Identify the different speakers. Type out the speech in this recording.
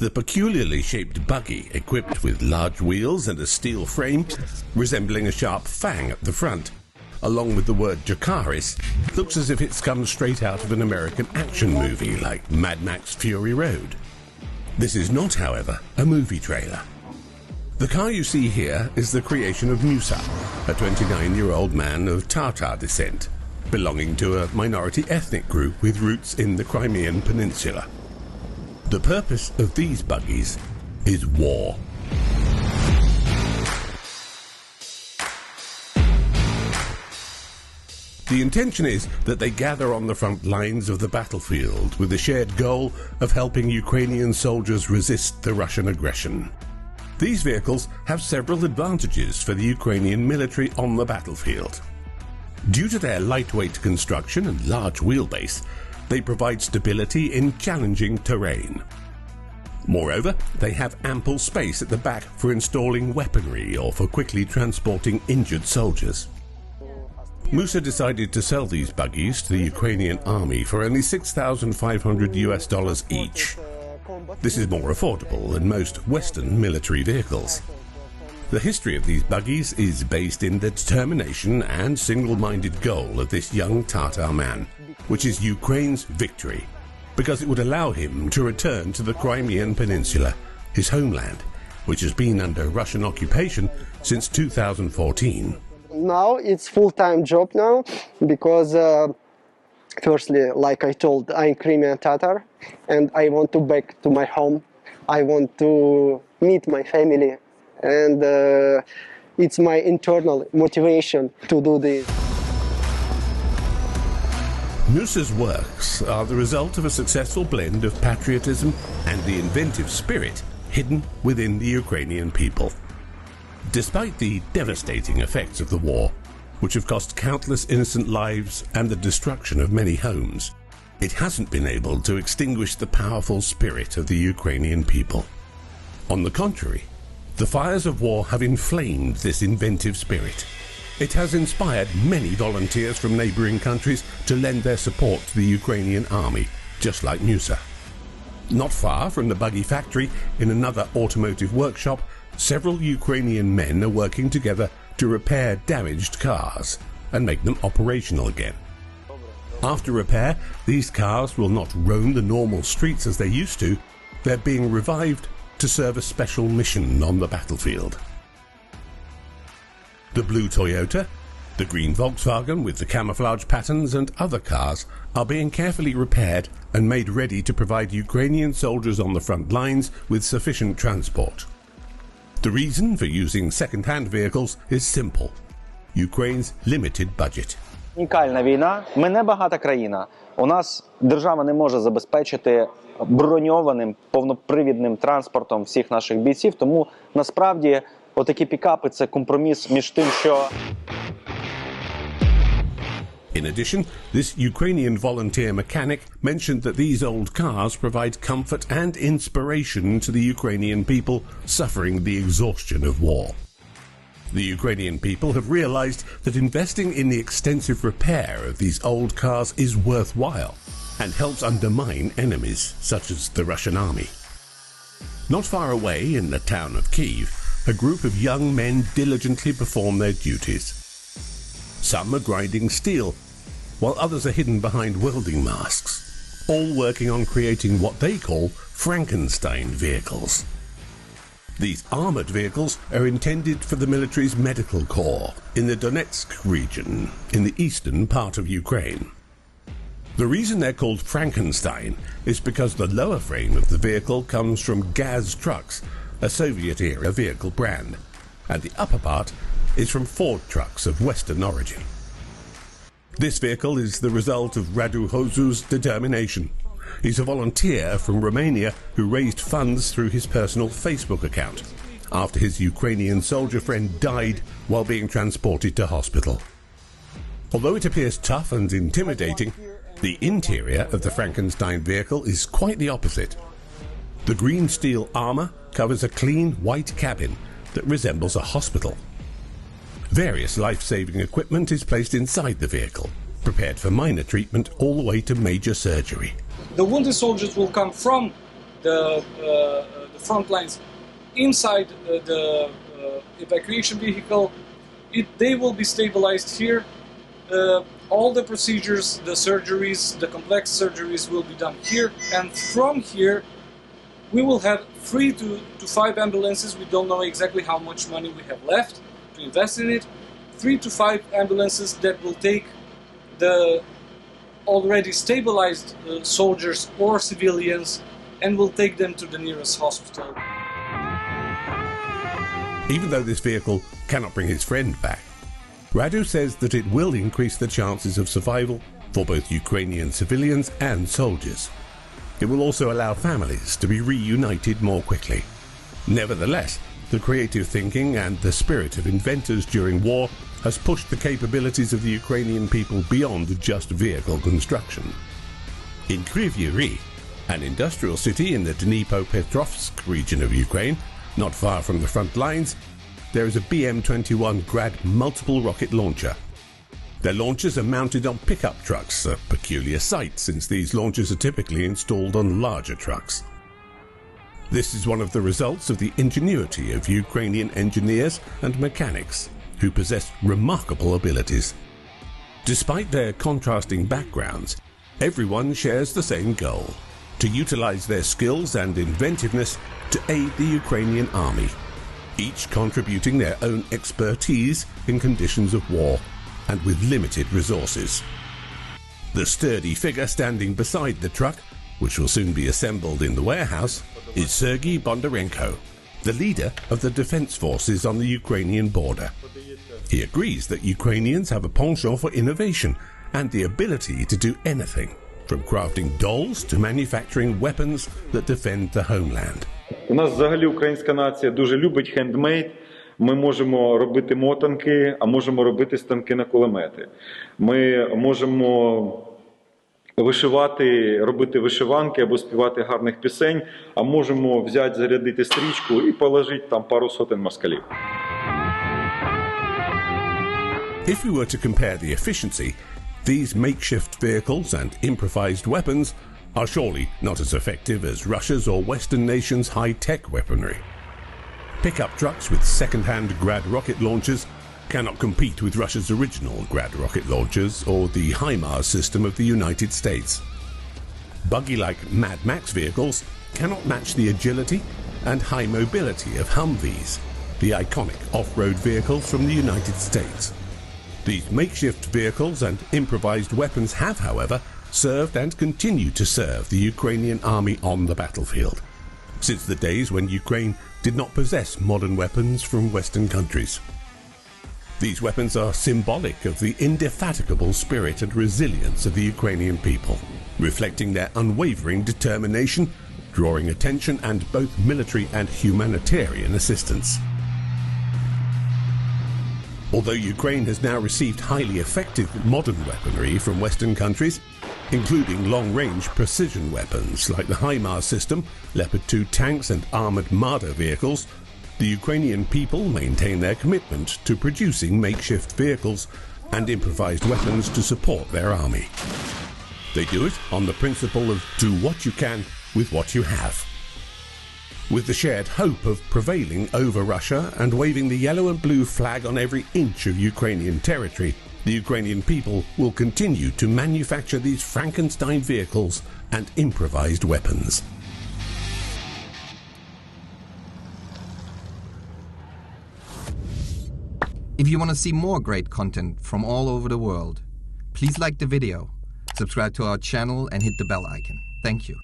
Speaker 1: The peculiarly shaped buggy, equipped with large wheels and a steel frame resembling a sharp fang at the front, along with the word Jakaris, looks as if it's come straight out of an American action movie like Mad Max Fury Road. This is not, however, a movie trailer. The car you see here is the creation of Musa, a 29-year-old man of Tatar descent, belonging to a minority ethnic group with roots in the Crimean Peninsula. The purpose of these buggies is war. The intention is that they gather on the front lines of the battlefield with the shared goal of helping Ukrainian soldiers resist the Russian aggression. These vehicles have several advantages for the Ukrainian military on the battlefield. Due to their lightweight construction and large wheelbase, they provide stability in challenging terrain. Moreover, they have ample space at the back for installing weaponry or for quickly transporting injured soldiers. Musa decided to sell these buggies to the Ukrainian army for only $6,500 each. This is more affordable than most Western military vehicles. The history of these buggies is based in the determination and single-minded goal of this young Tatar man, which is Ukraine's victory, because it would allow him to return to the Crimean Peninsula, his homeland, which has been under Russian occupation since 2014.
Speaker 2: Now it's full-time job now because firstly, like I told, I'm Crimean Tatar and I want to back to my home. I want to meet my family and it's my internal motivation to do this.
Speaker 1: Musa's works are the result of a successful blend of patriotism and the inventive spirit hidden within the Ukrainian people. Despite the devastating effects of the war, which have cost countless innocent lives and the destruction of many homes, it hasn't been able to extinguish the powerful spirit of the Ukrainian people. On the contrary, the fires of war have inflamed this inventive spirit. It has inspired many volunteers from neighboring countries to lend their support to the Ukrainian army, just like Musa. Not far from the buggy factory, in another automotive workshop, several Ukrainian men are working together to repair damaged cars and make them operational again. After repair, these cars will not roam the normal streets as they used to. They're being revived to serve a special mission on the battlefield. The blue Toyota, the green Volkswagen with the camouflage patterns and other cars are being carefully repaired and made ready to provide Ukrainian soldiers on the front lines with sufficient transport. The reason for using second-hand vehicles is simple: Ukraine's limited budget.
Speaker 3: Унікальна війна. Ми не багата країна. У нас держава не може забезпечити броньованим повнопривідним транспортом всіх наших бійців. Тому насправді отакі пікапи – це компроміс між тим, що...
Speaker 1: In addition, this Ukrainian volunteer mechanic mentioned that these old cars provide comfort and inspiration to the Ukrainian people suffering the exhaustion of war. The Ukrainian people have realized that investing in the extensive repair of these old cars is worthwhile and helps undermine enemies such as the Russian army. Not far away in the town of Kyiv, a group of young men diligently perform their duties. Some are grinding steel, while others are hidden behind welding masks, all working on creating what they call Frankenstein vehicles. These armoured vehicles are intended for the military's medical corps in the Donetsk region, in the eastern part of Ukraine. The reason they're called Frankenstein is because the lower frame of the vehicle comes from Gaz trucks, a Soviet-era vehicle brand, and the upper part is from Ford trucks of Western origin. This vehicle is the result of Radu Hozu's determination. He's a volunteer from Romania who raised funds through his personal Facebook account after his Ukrainian soldier friend died while being transported to hospital. Although it appears tough and intimidating, the interior of the Frankenstein vehicle is quite the opposite. The green steel armour covers a clean white cabin that resembles a hospital. Various life-saving equipment is placed inside the vehicle, prepared for minor treatment all the way to major surgery.
Speaker 4: The wounded soldiers will come from the front lines inside the evacuation vehicle. They will be stabilized here. All the procedures, the surgeries, the complex surgeries will be done here, and from here we will have 3 to 5 ambulances. We don't know exactly how much money we have left to invest in it. 3 to 5 ambulances that will take the already stabilized soldiers or civilians and will take them to the nearest hospital.
Speaker 1: Even though this vehicle cannot bring his friend back, Radu says that it will increase the chances of survival for both Ukrainian civilians and soldiers. It will also allow families to be reunited more quickly. Nevertheless, the creative thinking and the spirit of inventors during war has pushed the capabilities of the Ukrainian people beyond just vehicle construction. In Kryvyi Rih, an industrial city in the Dnipropetrovsk region of Ukraine, not far from the front lines, there is a BM-21 Grad multiple rocket launcher. Their launchers are mounted on pickup trucks, a peculiar sight since these launchers are typically installed on larger trucks. This is one of the results of the ingenuity of Ukrainian engineers and mechanics, who possess remarkable abilities. Despite their contrasting backgrounds, everyone shares the same goal: to utilize their skills and inventiveness to aid the Ukrainian army, each contributing their own expertise in conditions of war and with limited resources. The sturdy figure standing beside the truck, which will soon be assembled in the warehouse, is Sergei Bondarenko, the leader of the defense forces on the Ukrainian border. He agrees that Ukrainians have a penchant for innovation and the ability to do anything, from crafting dolls to manufacturing weapons that defend the homeland.
Speaker 5: У нас взагалі українська нація дуже любить хендмейд. Ми можемо робити мотанки, а можемо робити станки на кулемети. Ми можемо вишивати, робити вишиванки або співати гарних пісень, а можемо взяти, зарядити стрічку і положити там пару сотень москалів.
Speaker 1: If we were to compare the efficiency, these makeshift vehicles and improvised weapons are surely not as effective as Russia's or Western nations' high-tech weaponry. Pickup trucks with second-hand Grad rocket launchers cannot compete with Russia's original Grad rocket launchers or the HIMARS system of the United States. Buggy-like Mad Max vehicles cannot match the agility and high mobility of Humvees, the iconic off-road vehicles from the United States. These makeshift vehicles and improvised weapons have, however, served and continue to serve the Ukrainian army on the battlefield, since the days when Ukraine did not possess modern weapons from Western countries. These weapons are symbolic of the indefatigable spirit and resilience of the Ukrainian people, reflecting their unwavering determination, drawing attention and both military and humanitarian assistance. Although Ukraine has now received highly effective modern weaponry from Western countries, including long-range precision weapons like the HIMARS system, Leopard 2 tanks and armoured Marder vehicles, the Ukrainian people maintain their commitment to producing makeshift vehicles and improvised weapons to support their army. They do it on the principle of do what you can with what you have. With the shared hope of prevailing over Russia and waving the yellow and blue flag on every inch of Ukrainian territory, the Ukrainian people will continue to manufacture these Frankenstein vehicles and improvised weapons.
Speaker 6: If you want to see more great content from all over the world, please like the video, subscribe to our channel and hit the bell icon. Thank you.